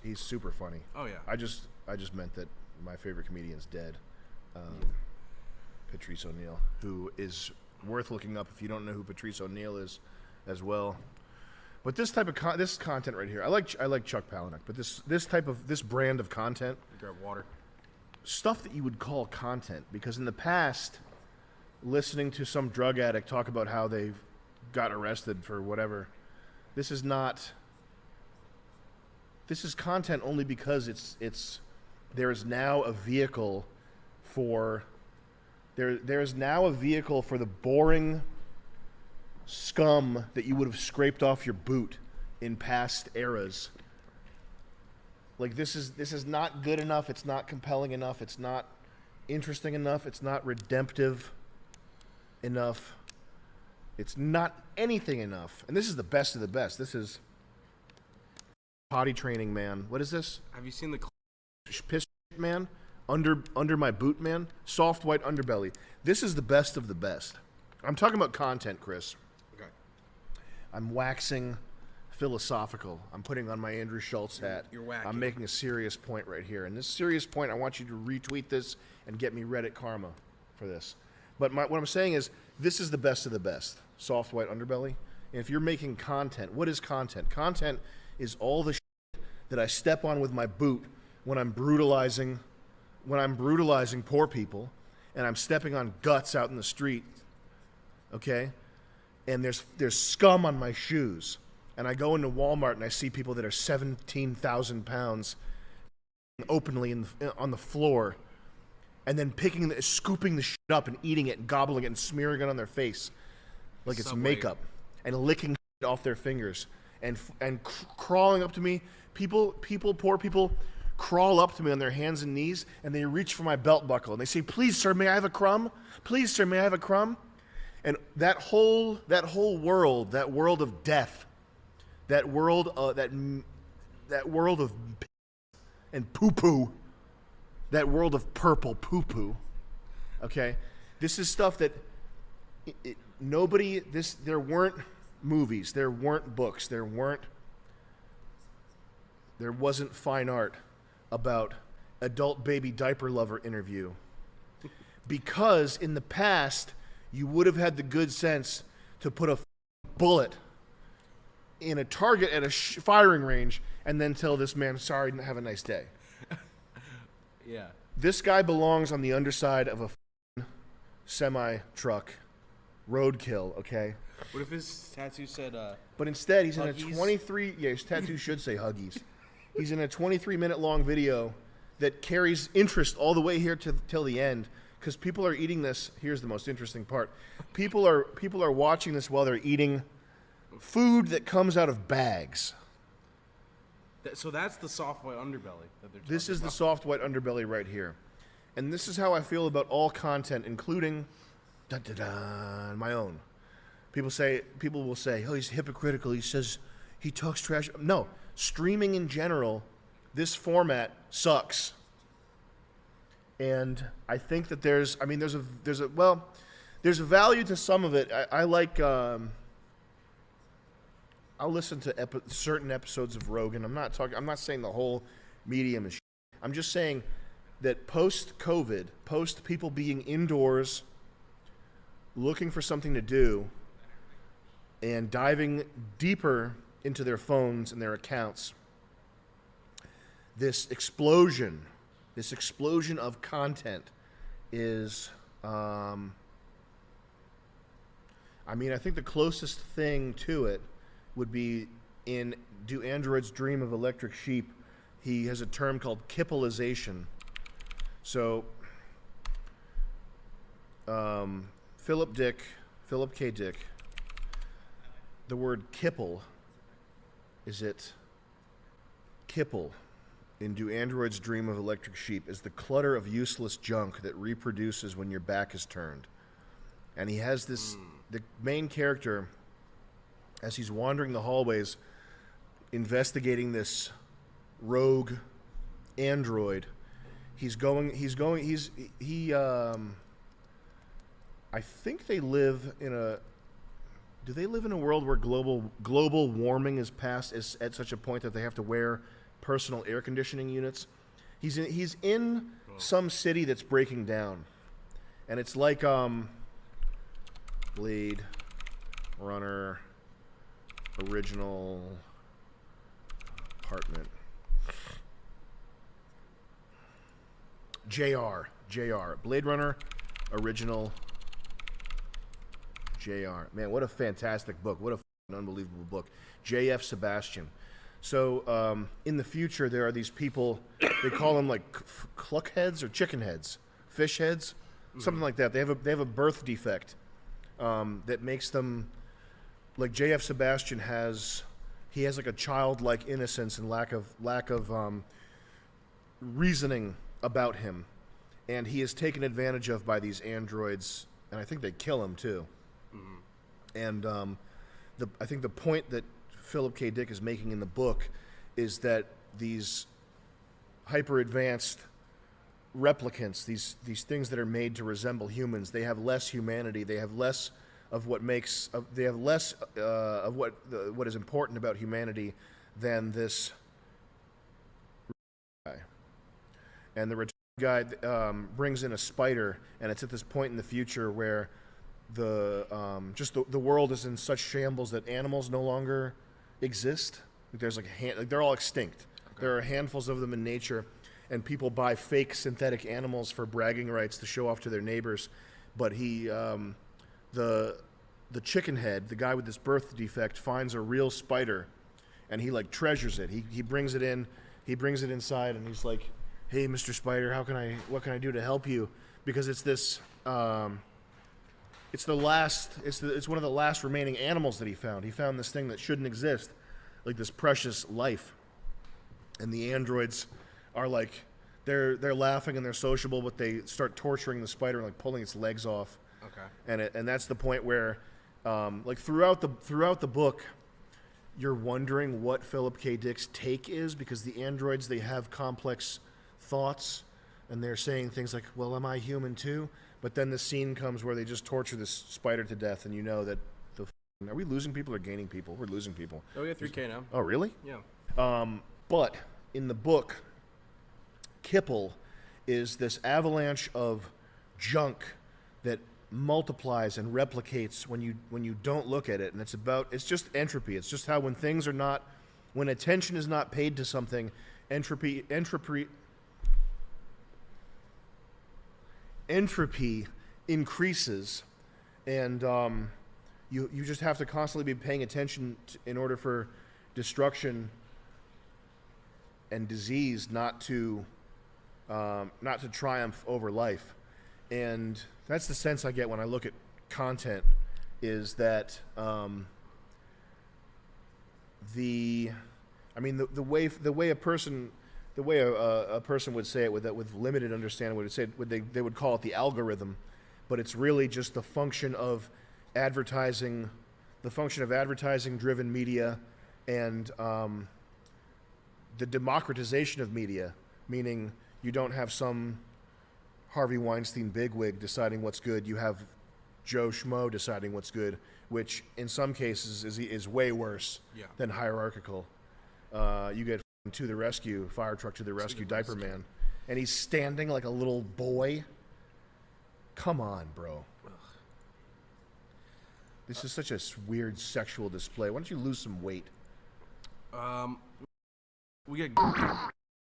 He's super funny. Oh yeah. I just meant that my favorite comedian's dead. Patrice O'Neal, who is worth looking up if you don't know who Patrice O'Neal is, as well. But this type of this content right here, I like Chuck Palahniuk, but this brand of content, grab water, stuff that you would call content, because in the past, listening to some drug addict talk about how they got arrested for whatever, this is not. This is content only because there is now a vehicle for there is now a vehicle for the boring scum that you would have scraped off your boot in past eras. Like this is not good enough, it's not compelling enough, it's not interesting enough, it's not redemptive enough. It's not anything enough. And this is the best of the best. This is potty training, man. What is this? Have you seen the piss man? Under my boot, man. Soft white underbelly. This is the best of the best. I'm talking about content, Chris. Okay. I'm waxing philosophical. I'm putting on my Andrew Schultz hat. You're wacky. I'm making a serious point right here. And this serious point, I want you to retweet this and get me Reddit karma for this. But what I'm saying is, this is the best of the best. Soft white underbelly. And if you're making content, what is content? Content is all the shit that I step on with my boot when I'm brutalizing poor people and I'm stepping on guts out in the street, okay? And there's scum on my shoes. And I go into Walmart and I see people that are 17,000 pounds openly on the floor, and then scooping the shit up and eating it and gobbling it and smearing it on their face like it's makeup, and licking shit off their fingers and crawling up to me. Poor people crawl up to me on their hands and knees, and they reach for my belt buckle and they say, "Please, sir, may I have a crumb? Please, sir, may I have a crumb?" And that whole world, that world of death, that world of and poo-poo, that world of purple poo-poo, okay? This is stuff that there weren't movies, there weren't books, there wasn't fine art about adult baby diaper lover interview. Because in the past, you would have had the good sense to put a bullet in a target at a firing range and then tell this man, "Sorry, have a nice day." Yeah. This guy belongs on the underside of a semi-truck. Roadkill, okay? What if his tattoo said, But instead, he's Huggies? in a 23... Yeah, his tattoo should say Huggies. He's in a 23-minute long video that carries interest all the way here till the end, because people are eating this. Here's the most interesting part. People are watching this while they're eating food that comes out of bags. So that's the soft white underbelly that they're talking This is about. the soft white underbelly right here. And this is how I feel about all content, including my own. People will say, "Oh, he's hypocritical. He says he talks trash." No, streaming in general, this format sucks. And I think that there's a value to some of it. I like I'll listen to certain episodes of Rogan. I'm not saying the whole medium is shit. I'm just saying that post-COVID, post people being indoors, looking for something to do, and diving deeper into their phones and their accounts, this explosion of content is, I think the closest thing to it would be in Do Androids Dream of Electric Sheep? He has a term called kippleization. So, Philip K. Dick, the word kipple, kipple in Do Androids Dream of Electric Sheep is the clutter of useless junk that reproduces when your back is turned. And he has this, the main character, as he's wandering the hallways, investigating this rogue android, I think they live in do they live in a world where global warming is past at such a point that they have to wear personal air conditioning units. He's in some city that's breaking down, and it's like Blade Runner original apartment. JR. Blade Runner original JR. Man, what a fantastic book. What a unbelievable book. J.F. Sebastian. So in the future, there are these people, they call them like cluck heads or chicken heads, fish heads, something like that. They have a birth defect that makes them, like J.F. Sebastian has like a childlike innocence and lack of reasoning about him, and he is taken advantage of by these androids, and I think they kill him too. And I think the point that Philip K. Dick is making in the book is that these hyper advanced replicants, these things that are made to resemble humans, they have less humanity. They have less of what makes. They have less of what is important about humanity than this guy. And the return guy brings in a spider, and it's at this point in the future where the world is in such shambles that animals no longer exist. There's like they're all extinct. Okay. There are handfuls of them in nature, and people buy fake synthetic animals for bragging rights to show off to their neighbors. But the chicken head, the guy with this birth defect, finds a real spider, and he like treasures it. He brings it in, he brings it inside, and he's like, "Hey, Mr. Spider, what can I do to help you?" Because it's this. It's one of the last remaining animals that he found. He found this thing that shouldn't exist, like this precious life. And the androids are like, they're laughing and they're sociable, but they start torturing the spider and like pulling its legs off. Okay. And that's the point where, like throughout the book, you're wondering what Philip K. Dick's take is, because the androids, they have complex thoughts, and they're saying things like, "Well, am I human too?" But then the scene comes where they just torture this spider to death, and you know that are we losing people or gaining people? We're losing people. Oh, we got 3K now. Oh, really? Yeah. But in the book, Kipple is this avalanche of junk that multiplies and replicates when you don't look at it, and it's just entropy. It's just how when attention is not paid to something, entropy increases, and you just have to constantly be paying attention in order for destruction and disease not to triumph over life. And that's the sense I get when I look at content, is that the way a person would say it with limited understanding they would call it the algorithm, but it's really just the function of advertising driven media, and the democratization of media, meaning you don't have some Harvey Weinstein bigwig deciding what's good. You have Joe Schmo deciding what's good, which in some cases is way worse than hierarchical. You get To the Rescue, Fire Truck to the Rescue, Diaper Man, and he's standing like a little boy. Come on, bro. This is such a weird sexual display. Why don't you lose some weight? We get